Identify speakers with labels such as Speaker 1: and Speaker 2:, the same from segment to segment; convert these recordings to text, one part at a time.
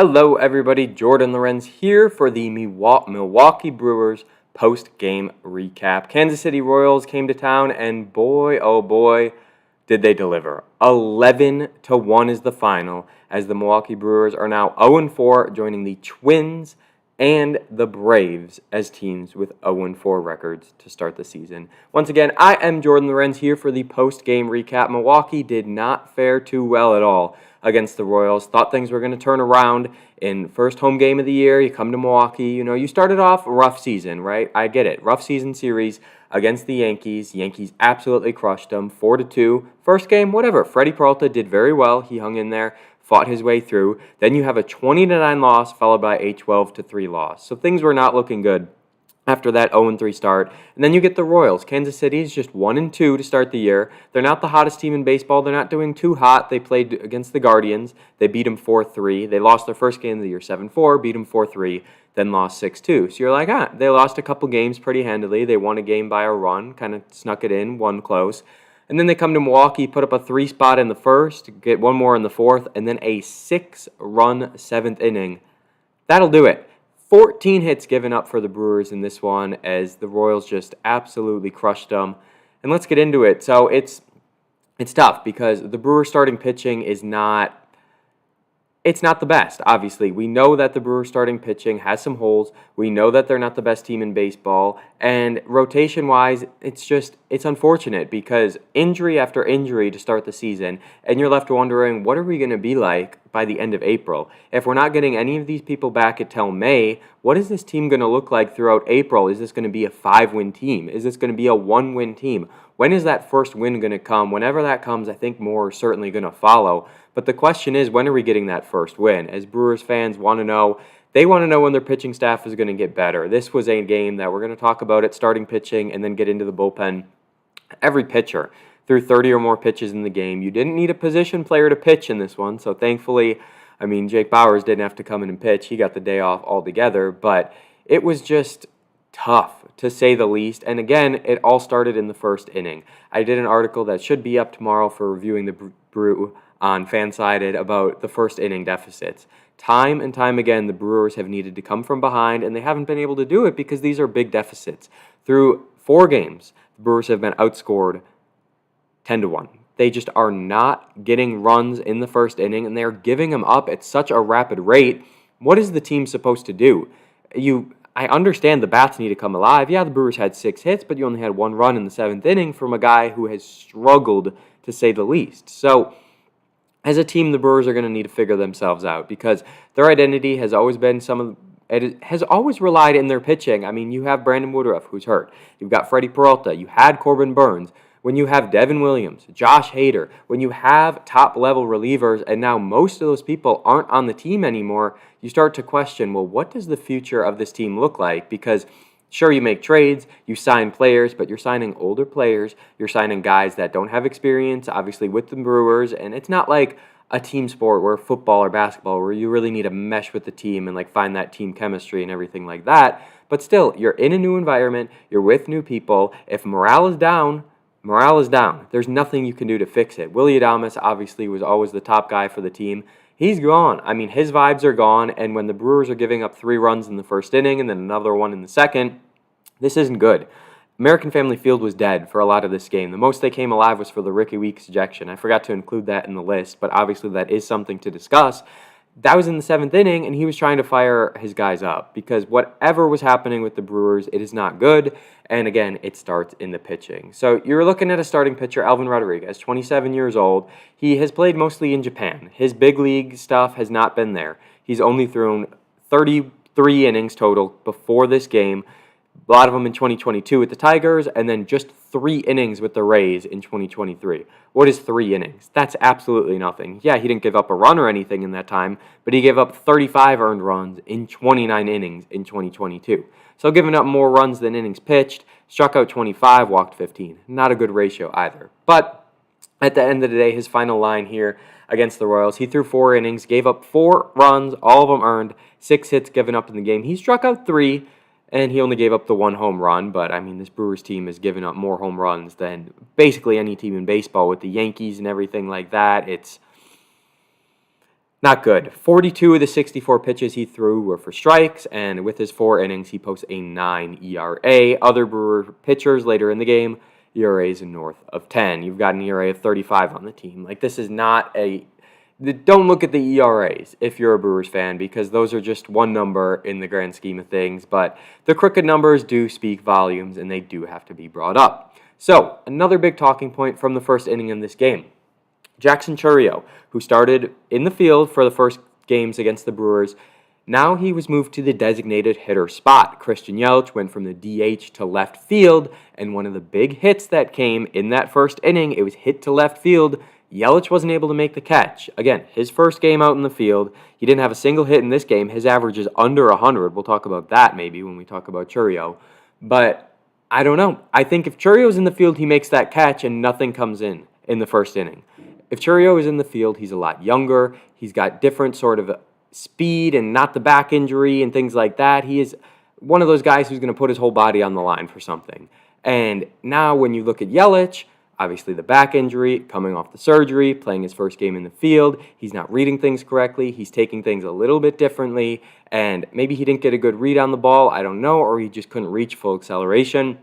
Speaker 1: Hello, everybody. Jordon Lawrenz here for the Milwaukee Brewers post-game recap. Kansas City Royals came to town, and boy, oh boy, did they deliver. 11-1 is the final, as the Milwaukee Brewers are now 0-4, joining the Twins and the Braves as teams with 0-4 records to start the season. Once again, I am Jordon Lawrenz here for the post-game recap. Milwaukee did not fare too well at all against the Royals. Thought things were going to turn around in first home game of the year. You come to Milwaukee, you started off a rough season, right? I get it. Rough season series against the Yankees. Yankees absolutely crushed them, 4-2. First game, whatever. Freddie Peralta did very well. He hung in there, fought his way through. Then you have a 20-9 loss followed by a 12-3 loss. So things were not looking good after that 0-3 start. And then you get the Royals. Kansas City is just 1-2 to start the year. They're not the hottest team in baseball. They're not doing too hot. They played against the Guardians. They beat them 4-3. They lost their first game of the year 7-4, beat them 4-3, then lost 6-2. So you're like, they lost a couple games pretty handily. They won a game by a run, kind of snuck it in, won close. And then they come to Milwaukee, put up a 3 spot in the first, get one more in the fourth, and then a 6-run seventh inning. That'll do it. 14 hits given up for the Brewers in this one as the Royals just absolutely crushed them. And let's get into it. So it's tough because the Brewers starting pitching is not the best, obviously. We know that the Brewers starting pitching has some holes. We know that they're not the best team in baseball. And rotation-wise, it's unfortunate because injury after injury to start the season, and you're left wondering, what are we going to be like by the end of April? If we're not getting any of these people back until May, what is this team going to look like throughout April? Is this going to be a 5-win team? Is this going to be a 1-win team? When is that first win going to come? Whenever that comes, I think more are certainly going to follow. But the question is, when are we getting that first win? As Brewers fans want to know, they want to know when their pitching staff is going to get better. This was a game that we're going to talk about at starting pitching and then get into the bullpen. Every pitcher threw 30 or more pitches in the game. You didn't need a position player to pitch in this one, so thankfully, Jake Bauers didn't have to come in and pitch. He got the day off altogether, but it was just tough, to say the least. And again, it all started in the first inning. I did an article that should be up tomorrow for reviewing the Brew on Fansided about the first inning deficits. Time and time again, the Brewers have needed to come from behind, and they haven't been able to do it because these are big deficits. Through 4 games, the Brewers have been outscored 10-1. They just are not getting runs in the first inning, and they are giving them up at such a rapid rate. What is the team supposed to do? I understand the bats need to come alive. Yeah, the Brewers had 6 hits, but you only had 1 run in the 7th inning from a guy who has struggled, to say the least. So, as a team, the Brewers are going to need to figure themselves out because their identity has always been has always relied in their pitching. You have Brandon Woodruff, who's hurt. You've got Freddie Peralta. You had Corbin Burns. When you have Devin Williams, Josh Hader, when you have top-level relievers, and now most of those people aren't on the team anymore, you start to question, well, what does the future of this team look like? Because sure, you make trades, you sign players, but you're signing older players, you're signing guys that don't have experience, obviously, with the Brewers, and it's not like a team sport where football or basketball where you really need to mesh with the team and find that team chemistry and everything like that. But still, you're in a new environment, you're with new people. If morale is down, there's nothing you can do to fix it. Willy Adames obviously was always the top guy for the team. He's gone. His vibes are gone, and when the Brewers are giving up 3 runs in the first inning and then another one in the second, this isn't good. American Family Field was dead for a lot of this game. The most they came alive was for the Ricky Weeks ejection. I forgot to include that in the list, but obviously that is something to discuss. That was in the 7th inning, and he was trying to fire his guys up because whatever was happening with the Brewers, it is not good. And again, it starts in the pitching. So you're looking at a starting pitcher, Alvin Rodriguez, 27 years old. He has played mostly in Japan. His big league stuff has not been there. He's only thrown 33 innings total before this game. A lot of them in 2022 with the Tigers, and then just 3 innings with the Rays in 2023. What is 3 innings? That's absolutely nothing. Yeah, he didn't give up a run or anything in that time, but he gave up 35 earned runs in 29 innings in 2022. So giving up more runs than innings pitched, struck out 25, walked 15. Not a good ratio either. But at the end of the day, his final line here against the Royals, he threw 4 innings, gave up 4 runs, all of them earned, 6 hits given up in the game. He struck out 3. And he only gave up the 1 home run, but this Brewers team has given up more home runs than basically any team in baseball with the Yankees and everything like that. Not good. 42 of the 64 pitches he threw were for strikes, and with his 4 innings, he posts a 9 ERA. Other Brewer pitchers later in the game, ERAs north of 10. You've got an ERA of 35 on the team. Like, this is not a... Don't look at the ERAs if you're a Brewers fan, because those are just one number in the grand scheme of things. But the crooked numbers do speak volumes, and they do have to be brought up. So, another big talking point from the first inning in this game. Jackson Chourio, who started in the field for the first games against the Brewers, now he was moved to the designated hitter spot. Christian Yelich went from the DH to left field, and one of the big hits that came in that first inning, it was hit to left field. Yelich wasn't able to make the catch. Again, his first game out in the field. He didn't have a single hit in this game. His average is under 100. We'll talk about that maybe when we talk about Chourio. But I don't know. I think if Chourio's in the field, he makes that catch and nothing comes in the first inning. If Chourio is in the field, he's a lot younger. He's got different sort of speed and not the back injury and things like that. He is one of those guys who's going to put his whole body on the line for something. And now when you look at Yelich, obviously the back injury, coming off the surgery, playing his first game in the field, he's not reading things correctly. He's taking things a little bit differently, and maybe he didn't get a good read on the ball, I don't know, or he just couldn't reach full acceleration.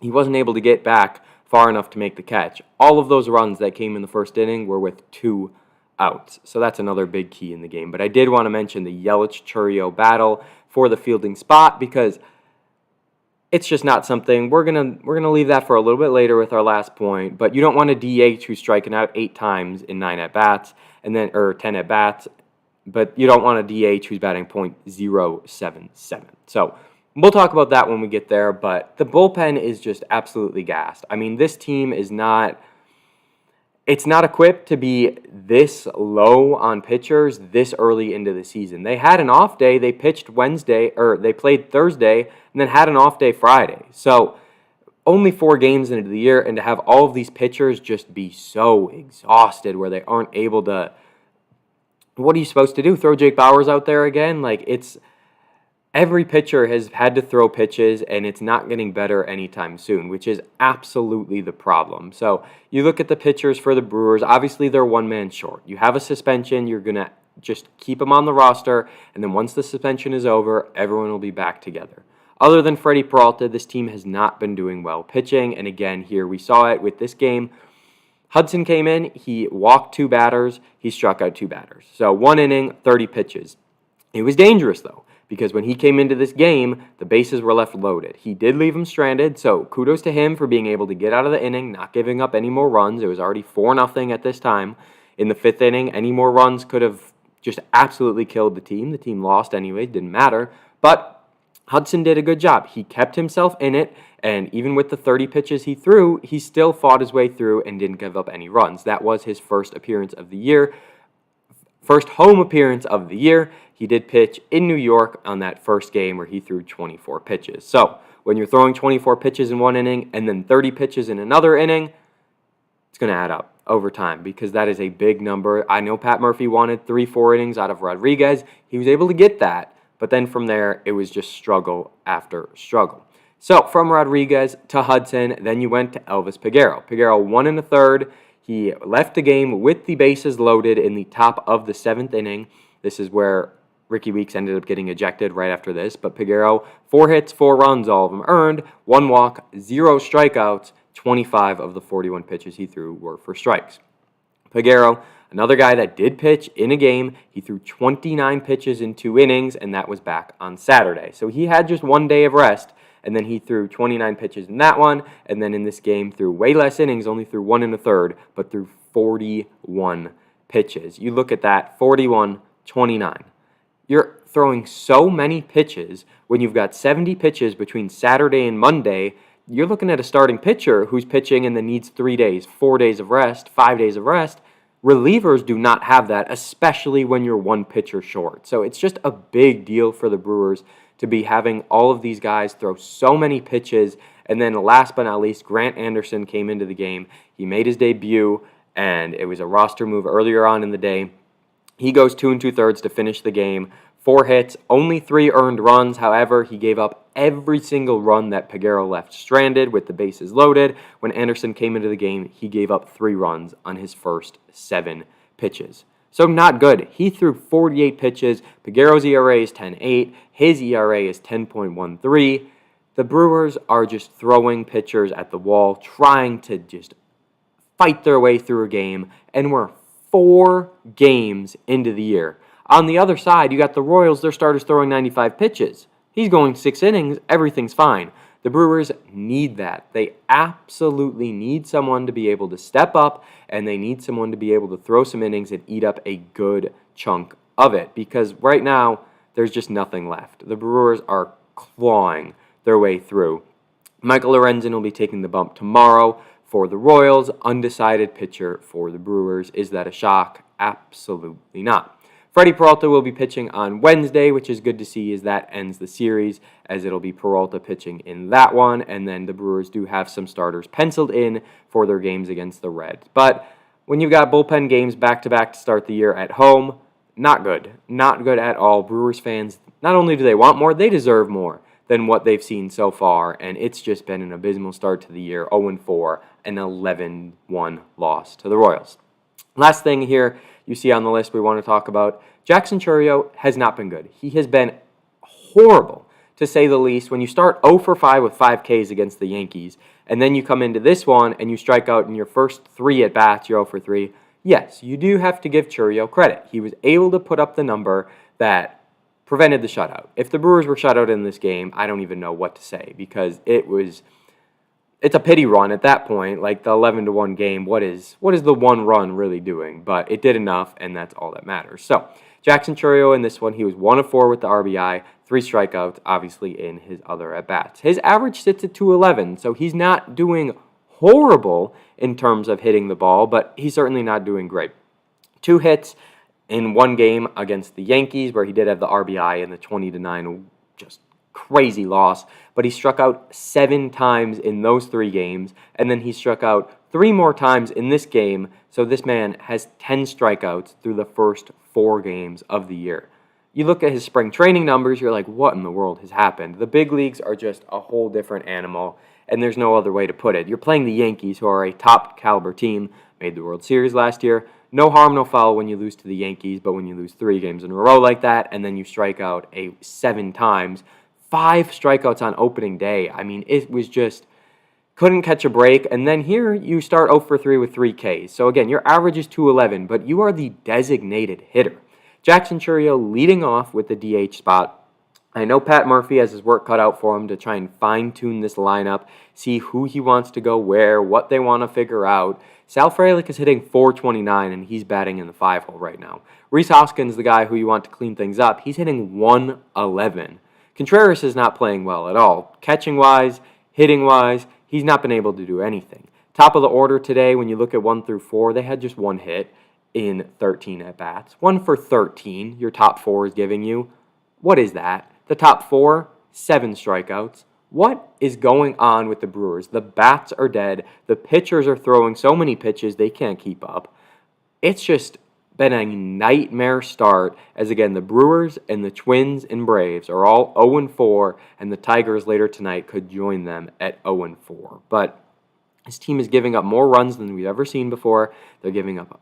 Speaker 1: He wasn't able to get back far enough to make the catch. All of those runs that came in the first inning were with 2 outs. So that's another big key in the game. But I did want to mention the Yelich-Chourio battle for the fielding spot, because it's just not something we're gonna leave that for a little bit later with our last point. But you don't want a DH who's striking out 8 times in 9 at bats, or 10 at bats. But you don't want a DH who's batting .077. So we'll talk about that when we get there, but the bullpen is just absolutely gassed. I mean, this team is not equipped to be this low on pitchers this early into the season. They had an off day. They pitched Wednesday, or they played Thursday, and then had an off day Friday. So only 4 games into the year, and to have all of these pitchers just be so exhausted where they aren't able to... What are you supposed to do? Throw Jake Bauers out there again? Like, it's... Every pitcher has had to throw pitches, and it's not getting better anytime soon, which is absolutely the problem. So you look at the pitchers for the Brewers. Obviously, they're one man short. You have a suspension. You're going to just keep them on the roster, and then once the suspension is over, everyone will be back together. Other than Freddie Peralta, this team has not been doing well pitching, and again, here we saw it with this game. Hudson came in. He walked 2 batters. He struck out 2 batters. So 1 inning, 30 pitches. It was dangerous, though, because when he came into this game, the bases were left loaded. He did leave them stranded, so kudos to him for being able to get out of the inning, not giving up any more runs. It was already 4-0 at this time. In the 5th inning, any more runs could have just absolutely killed the team. The team lost anyway, didn't matter. But Hudson did a good job. He kept himself in it, and even with the 30 pitches he threw, he still fought his way through and didn't give up any runs. That was his first appearance of the year. First home appearance of the year. He did pitch in New York on that first game where he threw 24 pitches. So when you're throwing 24 pitches in one inning and then 30 pitches in another inning, it's going to add up over time, because that is a big number. I know Pat Murphy wanted 3-4 innings out of Rodriguez. He was able to get that, but then from there, it was just struggle after struggle. So from Rodriguez to Hudson, then you went to Elvis Peguero. Peguero 1 1/3. He left the game with the bases loaded in the top of the 7th inning. This is where Ricky Weeks ended up getting ejected right after this. But Peguero, 4 hits, 4 runs, all of them earned, 1 walk, 0 strikeouts. 25 of the 41 pitches he threw were for strikes. Peguero, another guy that did pitch in a game, he threw 29 pitches in 2 innings, and that was back on Saturday. So he had just 1 day of rest, and then he threw 29 pitches in that one, and then in this game threw way less innings, only threw 1 1/3, but threw 41 pitches. You look at that, 41, 29. You're throwing so many pitches when you've got 70 pitches between Saturday and Monday. You're looking at a starting pitcher who's pitching and then needs 3 days, 4 days of rest, 5 days of rest. Relievers do not have that, especially when you're 1 pitcher short. So it's just a big deal for the Brewers to be having all of these guys throw so many pitches. And then last but not least, Grant Anderson came into the game. He made his debut, and it was a roster move earlier on in the day. He goes 2 2/3 to finish the game. 4 hits, only 3 earned runs. However, he gave up every single run that Peguero left stranded with the bases loaded. When Anderson came into the game, he gave up 3 runs on his first 7 pitches. So not good. He threw 48 pitches. Peguero's ERA is 10.8. His ERA is 10.13. The Brewers are just throwing pitchers at the wall, trying to just fight their way through a game, and we're 4 games into the year. On the other side, you got the Royals, their starter's throwing 95 pitches. He's going 6 innings, everything's fine. The Brewers need that. They absolutely need someone to be able to step up, and they need someone to be able to throw some innings and eat up a good chunk of it, because right now, there's just nothing left. The Brewers are clawing their way through. Michael Lorenzen will be taking the bump tomorrow for the Royals. Undecided pitcher for the Brewers. Is that a shock? Absolutely not. Freddie Peralta will be pitching on Wednesday, which is good to see as that ends the series, as it'll be Peralta pitching in that one, and then the Brewers do have some starters penciled in for their games against the Reds. But when you've got bullpen games back-to-back to start the year at home, not good. Not good at all. Brewers fans, not only do they want more, they deserve more than what they've seen so far, and it's just been an abysmal start to the year, 0-4, an 11-1 loss to the Royals. Last thing here you see on the list we want to talk about, Jackson Chourio has not been good. He has been horrible, to say the least. When you start 0-5 with 5 Ks against the Yankees, and then you come into this one and you strike out in your first 3 at-bats, you're 0-3, yes, you do have to give Chourio credit. He was able to put up the number that prevented the shutout. If the Brewers were shut out in this game, I don't even know what to say, because it's a pity run at that point. Like the 11-1 game, what is the one run really doing? But it did enough, and that's all that matters. So Jackson Chourio in this one, he was 1-4 with the RBI, 3 strikeouts, obviously in his other at-bats. His average sits at 211, so he's not doing horrible in terms of hitting the ball, but he's certainly not doing great. 2 hits in one game against the Yankees, where he did have the RBI in the 20-9 just crazy loss, but he struck out 7 times in those 3 games, and then he struck out 3 more times in this game, so this man has 10 strikeouts through the first 4 games of the year. You look at his spring training numbers, you're like, what in the world has happened? The big leagues are just a whole different animal, and there's no other way to put it. You're playing the Yankees, who are a top-caliber team, made the World Series last year. No harm, no foul when you lose to the Yankees, but when you lose 3 games in a row like that, and then you strike out 7 times, 5 strikeouts on opening day. I mean, it was just, couldn't catch a break. And then here you start 0-3 with 3 Ks. So again, your average is 211, but you are the designated hitter. Jackson Chourio leading off with the DH spot. I know Pat Murphy has his work cut out for him to try and fine-tune this lineup, see who he wants to go where, what they want to figure out. Sal Frelick is hitting .429, and he's batting in the 5-hole right now. Rhys Hoskins, the guy who you want to clean things up, he's hitting .111. Contreras is not playing well at all. Catching-wise, hitting-wise, he's not been able to do anything. Top of the order today, when you look at 1 through 4, they had just 1 hit in 13 at-bats. 1 for 13, your top 4 is giving you. What is that? The top 4, 7 strikeouts. What is going on with the Brewers? The bats are dead. The pitchers are throwing so many pitches they can't keep up. It's just been a nightmare start, as again, the Brewers and the Twins and Braves are all 0-4, and the Tigers later tonight could join them at 0-4. But this team is giving up more runs than we've ever seen before. They're giving up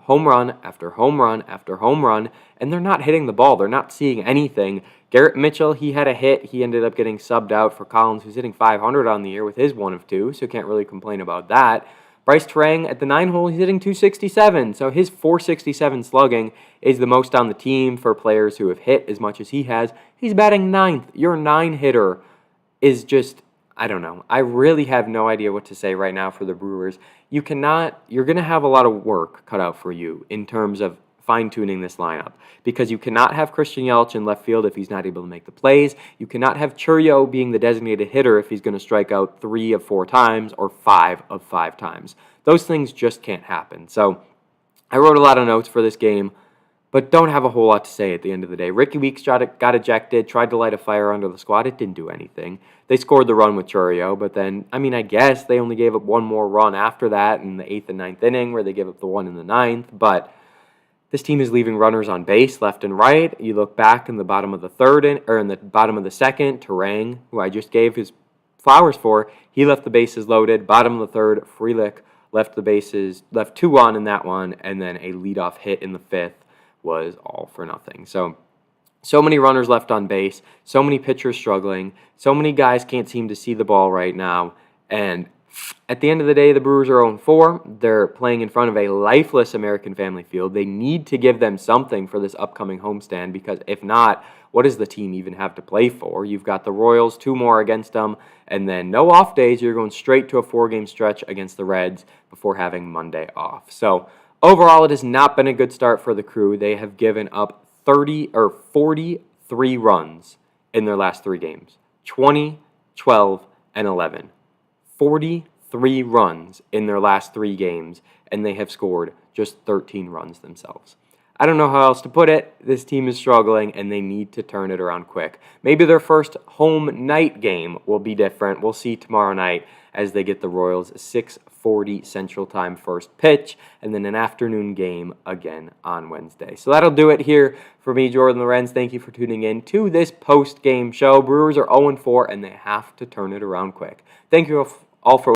Speaker 1: home run after home run after home run, and they're not hitting the ball. They're not seeing anything. Garrett Mitchell, he had a hit. He ended up getting subbed out for Collins, who's hitting .500 on the year with his 1 of 2, so can't really complain about that. Bryce Terang at the 9-hole, he's hitting .267, so his .467 slugging is the most on the team for players who have hit as much as he has. He's batting 9th. Your 9-hitter is just, I don't know. I really have no idea what to say right now for the Brewers. You're going to have a lot of work cut out for you in terms of fine-tuning this lineup, because you cannot have Christian Yelich in left field if he's not able to make the plays. You cannot have Chourio being the designated hitter if he's going to strike out 3 of 4 times or 5 of 5 times. Those things just can't happen. So I wrote a lot of notes for this game, but don't have a whole lot to say at the end of the day. Ricky Weeks got ejected, tried to light a fire under the squad. It didn't do anything. They scored the run with Chourio, but then, I guess they only gave up 1 more run after that in the 8th and 9th inning, where they gave up the 1 in the 9th, but this team is leaving runners on base left and right. You look back in the bottom of the 3rd, or in the bottom of the 2nd, Terang, who I just gave his flowers for, he left the bases loaded. Bottom of the 3rd, Frelick left 2 on in that one, and then a leadoff hit in the 5th was all for nothing. So many runners left on base, so many pitchers struggling, so many guys can't seem to see the ball right now, and at the end of the day, the Brewers are 0-4. They're playing in front of a lifeless American Family Field. They need to give them something for this upcoming homestand, because if not, what does the team even have to play for? You've got the Royals, 2 more against them, and then no off days. You're going straight to a 4-game stretch against the Reds before having Monday off. So overall, it has not been a good start for the Crew. They have given up 43 runs in their last 3 games. 20, 12, and 11. 43 runs in their last 3 games, and they have scored just 13 runs themselves. I don't know how else to put it. This team is struggling, and they need to turn it around quick. Maybe their first home night game will be different. We'll see tomorrow night as they get the Royals 6:40 Central Time first pitch, and then an afternoon game again on Wednesday. So that'll do it here for me, Jordon Lawrenz. Thank you for tuning in to this post-game show. Brewers are 0-4, and they have to turn it around quick. Thank you all for